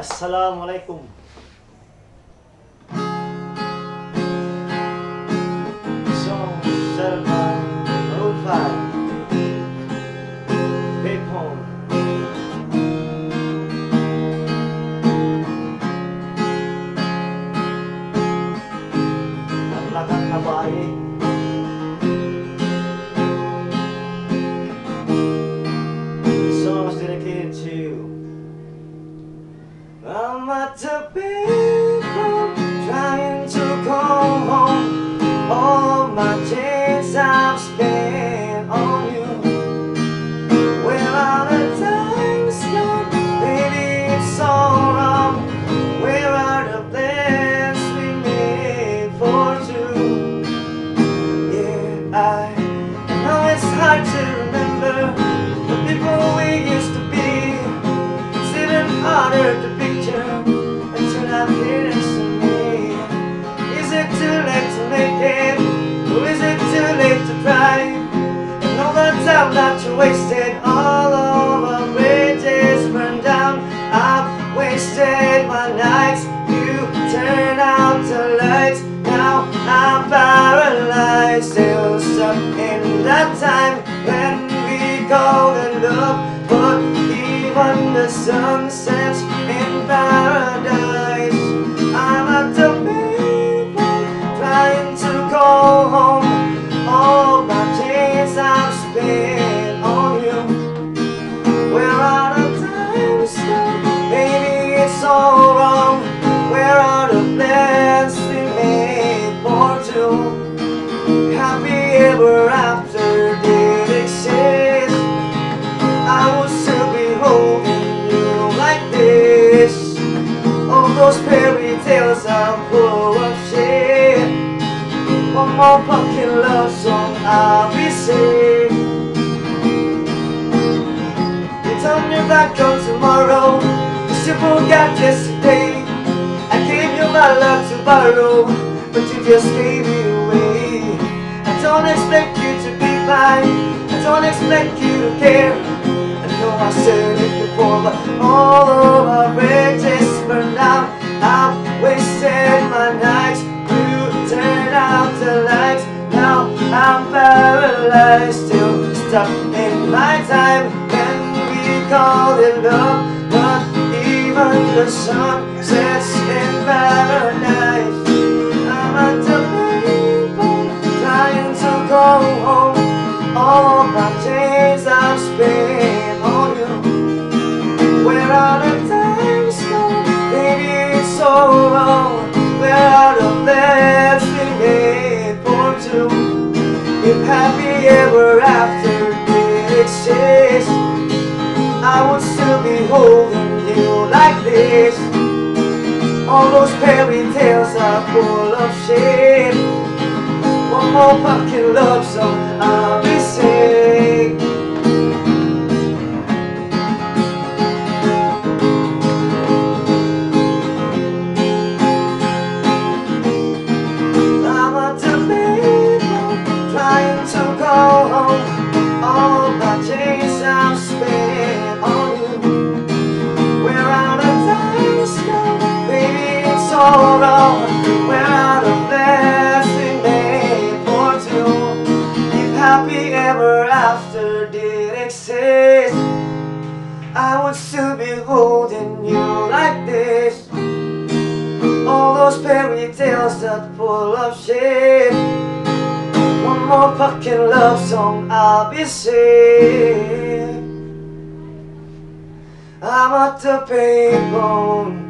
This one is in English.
Assalamualaikum. Song settled by Maroon 5. Payphone. Ang lakang kabaye. This song was dedicated to I'm at the payphone, trying to call home. All of my days I've spent on you. Where are the times gone? Baby, it's all wrong. Where are the plans we made for two? Yeah, I know it's hard to remember the people we used to be. It's even harder to until I'm here next to me. Is it too late to make it? Or is it too late to try? And all the time that you wasted, all of our bridges burned down. I've wasted my nights, you turned out the lights. Now I'm paralyzed, still stuck in that time when we called it love. But even the sun sets in paradise. I'm at the payphone, trying to call home. All my days I've spent on you. Where are the times gone? Baby, it's all wrong. Where are the plans we made for two? Happy ever after did exist. I would still be holding you like this. All those fairy tales are full of shit. One more fucking love song, I'll be safe. You turn your back on tomorrow, cause you forgot yesterday. I gave you my love to borrow, but you just gave it away. I don't expect you to be fine, I don't expect you to care. I know I said it before, but all of our bridges burned out. I've wasted my nights, you turned out the lights. Now I'm paralyzed, still stuck in my time when we called it love. But even the sun sets in paradise. I'm at the payphone, trying to go home. All my days I've spent on you. Where are the times gone? Baby, it's so wrong. Where are the plans we made for two? If happy ever after did exist, I would still be holding you like this. All those fairy tales are full of shit. One more fucking love song, I'll be sick. I'm at the payphone, trying to go home. All my days I've spent on you. Where are the times gone? Baby, it's all wrong. Where are the plans we made for two? If happy ever after did exist, I would still be holding you like this. All those fairy tales that full of shit. One more fucking love song, I'll be sick. I'm at the payphone.